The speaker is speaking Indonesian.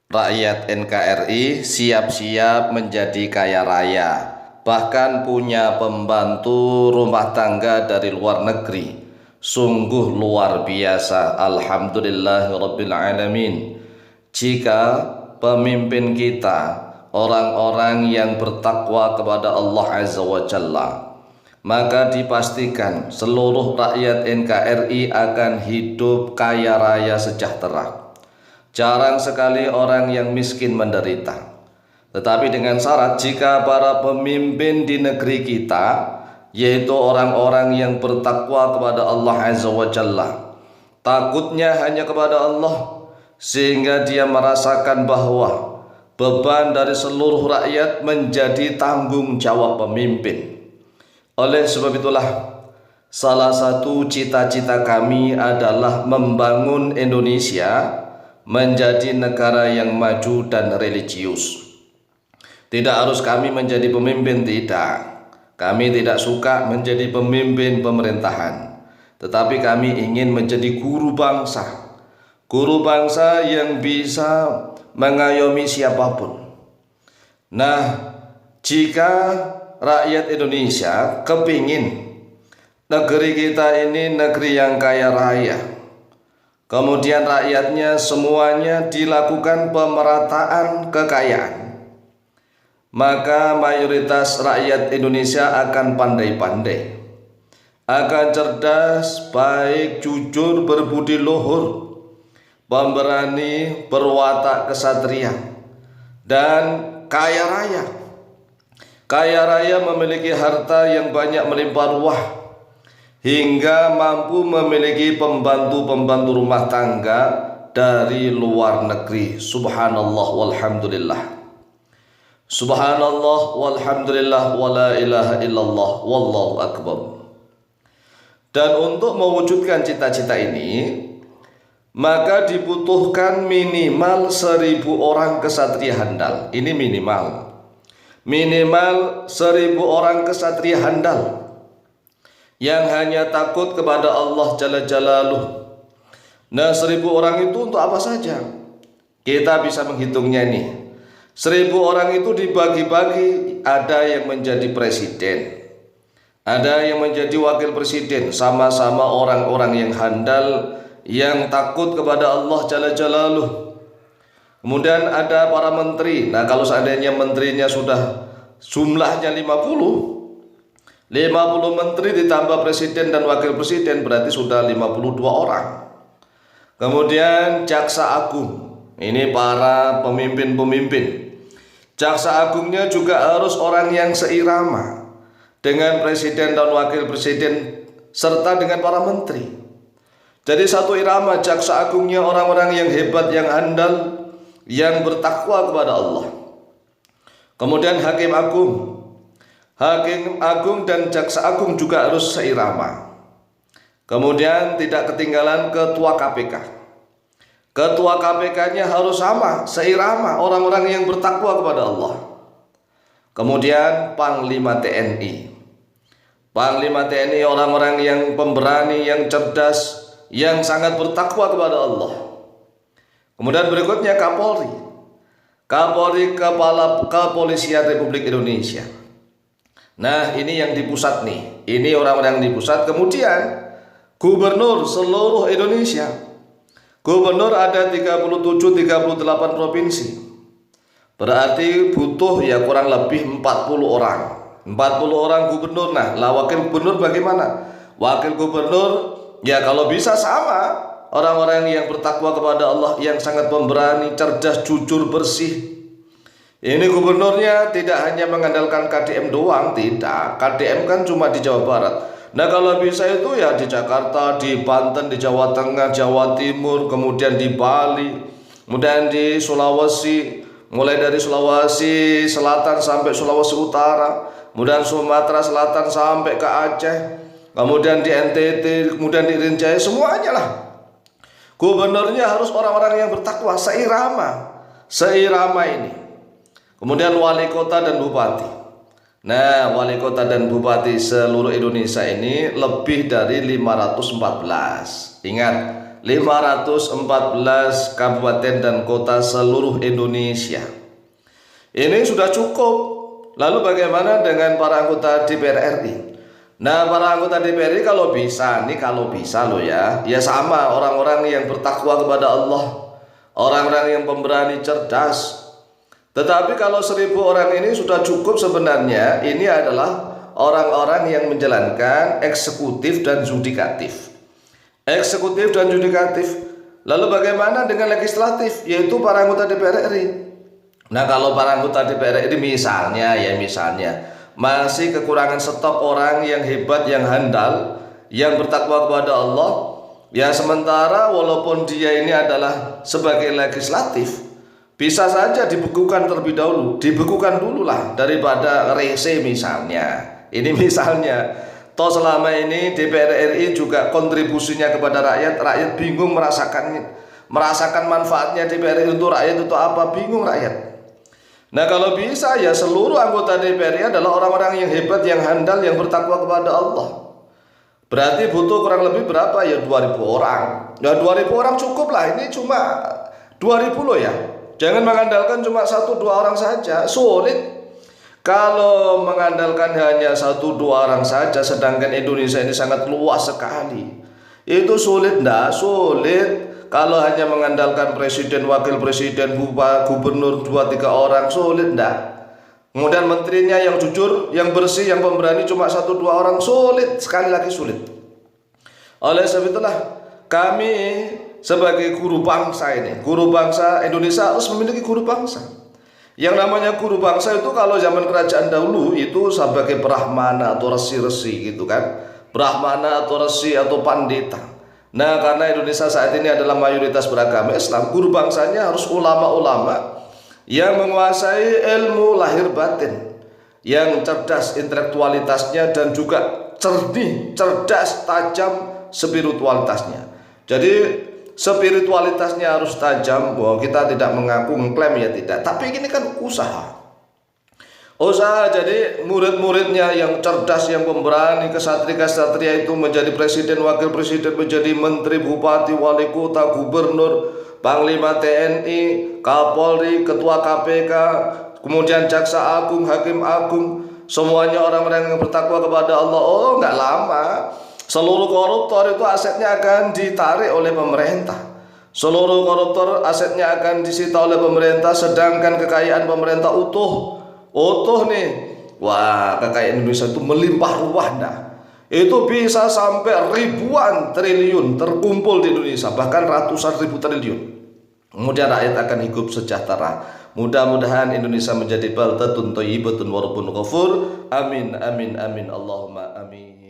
Rakyat NKRI siap-siap menjadi kaya raya, bahkan punya pembantu rumah tangga dari luar negeri. Sungguh luar biasa, alhamdulillahirabbil alamin. Jika pemimpin kita orang-orang yang bertakwa kepada Allah Azza wa Jalla, maka dipastikan seluruh rakyat NKRI akan hidup kaya raya sejahtera. Jarang sekali orang yang miskin menderita. Tetapi dengan syarat jika para pemimpin di negeri kita, yaitu orang-orang yang bertakwa kepada Allah Azza wa Jalla, takutnya hanya kepada Allah, sehingga dia merasakan bahwa beban dari seluruh rakyat menjadi tanggung jawab pemimpin. Oleh sebab itulah, salah satu cita-cita kami adalah membangun Indonesia menjadi negara yang maju dan religius. Tidak harus kami menjadi pemimpin, tidak. Kami tidak suka menjadi pemimpin pemerintahan, tetapi kami ingin menjadi guru bangsa. Guru bangsa yang bisa mengayomi siapapun. Nah, jika rakyat Indonesia kepingin negeri kita ini negeri yang kaya raya, kemudian rakyatnya semuanya dilakukan pemerataan kekayaan, maka mayoritas rakyat Indonesia akan pandai-pandai, akan cerdas, baik, jujur, berbudi luhur, pemberani, berwatak kesatria, dan kaya raya. Kaya raya memiliki harta yang banyak melimpah ruah, hingga mampu memiliki pembantu-pembantu rumah tangga dari luar negeri. Subhanallah walhamdulillah. Subhanallah walhamdulillah wa la ilaha illallah wallahu akbar. Dan untuk mewujudkan cita-cita ini, maka dibutuhkan minimal 1000 orang kesatria handal. Ini minimal 1000 orang kesatria handal yang hanya takut kepada Allah Jalla Jalaluh. Nah, 1000 orang itu untuk apa saja? Kita bisa menghitungnya nih. 1000 orang itu dibagi-bagi, ada yang menjadi presiden, ada yang menjadi wakil presiden, sama-sama orang-orang yang handal, yang takut kepada Allah Jalla Jalaluh. Kemudian ada para menteri. Nah, kalau seandainya menterinya sudah jumlahnya 50 menteri ditambah presiden dan wakil presiden, berarti sudah 52 orang. Kemudian jaksa agung, ini para pemimpin-pemimpin. Jaksa agungnya juga harus orang yang seirama dengan presiden dan wakil presiden serta dengan para menteri. Jadi satu irama jaksa agungnya, orang-orang yang hebat, yang handal, yang bertakwa kepada Allah. Kemudian hakim agung dan jaksa agung juga harus seirama. Kemudian tidak ketinggalan ketua KPK. Ketua KPK-nya harus sama, seirama, orang-orang yang bertakwa kepada Allah. Kemudian Panglima TNI. Panglima TNI orang-orang yang pemberani, yang cerdas, yang sangat bertakwa kepada Allah. Kemudian berikutnya Kapolri. Kapolri, Kepala Kepolisian Republik Indonesia. Nah, ini yang di pusat nih. Ini orang-orang di pusat. Kemudian gubernur seluruh Indonesia. Gubernur ada 37-38 provinsi. Berarti butuh ya kurang lebih 40 orang. 40 orang gubernur. Nah, wakil gubernur bagaimana? Wakil gubernur ya kalau bisa sama, orang-orang yang bertakwa kepada Allah, yang sangat pemberani, cerdas, jujur, bersih. Ini gubernurnya tidak hanya mengandalkan KDM doang, tidak. KDM kan cuma di Jawa Barat. Nah, kalau bisa itu ya di Jakarta, di Banten, di Jawa Tengah, Jawa Timur, kemudian di Bali, kemudian di Sulawesi, mulai dari Sulawesi Selatan sampai Sulawesi Utara, kemudian Sumatera Selatan sampai ke Aceh, kemudian di NTT, kemudian di Rinjaya, semuanya lah. Gubernurnya harus orang-orang yang bertakwa, seirama ini. Kemudian wali kota dan bupati. Nah, wali kota dan bupati seluruh Indonesia ini lebih dari 514. Ingat, 514 kabupaten dan kota seluruh Indonesia. Ini sudah cukup. Lalu bagaimana dengan para anggota DPR RI? Nah, para anggota DPR RI kalau bisa loh ya sama orang-orang yang bertakwa kepada Allah, orang-orang yang pemberani, cerdas. Tetapi kalau 1.000 orang ini sudah cukup sebenarnya. Ini adalah orang-orang yang menjalankan eksekutif dan yudikatif. Eksekutif dan yudikatif. Lalu bagaimana dengan legislatif, yaitu para anggota DPR RI? Nah, kalau para anggota DPR RI misalnya masih kekurangan stok orang yang hebat, yang handal, yang bertakwa kepada Allah, ya sementara walaupun dia ini adalah sebagai legislatif, bisa saja dibekukan terlebih dahulu, dibekukan dulu lah daripada rese misalnya. Ini misalnya. Toh selama ini DPR RI juga kontribusinya kepada rakyat bingung merasakan manfaatnya DPR RI untuk rakyat itu apa, bingung rakyat. Nah, kalau bisa ya seluruh anggota DPR RI adalah orang-orang yang hebat, yang handal, yang bertakwa kepada Allah. Berarti butuh kurang lebih berapa ya? 2.000 orang. Ya 2.000 orang cukup lah, ini cuma 2.000 loh ya. Jangan mengandalkan cuma 1-2 orang saja, sulit. Kalau mengandalkan hanya 1-2 orang saja, sedangkan Indonesia ini sangat luas sekali, itu sulit. Kalau hanya mengandalkan presiden, wakil presiden, gubernur 2-3 orang, sulit enggak. Kemudian menterinya yang jujur, yang bersih, yang pemberani cuma 1-2 orang, sulit, sekali lagi sulit. Oleh sebab itulah kami sebagai guru bangsa Indonesia harus memiliki guru bangsa. Yang namanya guru bangsa itu kalau zaman kerajaan dahulu itu sebagai brahmana atau resi-resi gitu kan. Brahmana atau resi atau pandita. Nah, karena Indonesia saat ini adalah mayoritas beragama Islam, guru bangsanya harus ulama-ulama yang menguasai ilmu lahir batin, yang cerdas intelektualitasnya dan juga cerdas, tajam spiritualitasnya. Jadi spiritualitasnya harus tajam. Bahwa kita tidak mengaku mengklaim ya tidak, tapi ini kan usaha. Jadi murid-muridnya yang cerdas, yang pemberani, kesatria itu menjadi presiden, wakil presiden, menjadi menteri, bupati, wali kota, gubernur, panglima TNI, Kapolri, ketua KPK, kemudian jaksa agung, hakim agung, semuanya orang-orang yang bertakwa kepada Allah. Oh, enggak lama seluruh koruptor itu asetnya akan ditarik oleh pemerintah. Seluruh koruptor asetnya akan disita oleh pemerintah, sedangkan kekayaan pemerintah utuh nih. Wah, kekayaan Indonesia itu melimpah ruah Itu bisa sampai ribuan triliun terkumpul di Indonesia, bahkan ratusan ribu triliun. Kemudian rakyat akan hidup sejahtera. Mudah-mudahan Indonesia menjadi baldatun thayyibatun wa rabbun ghafur. Amin, amin, amin, Allahumma amin.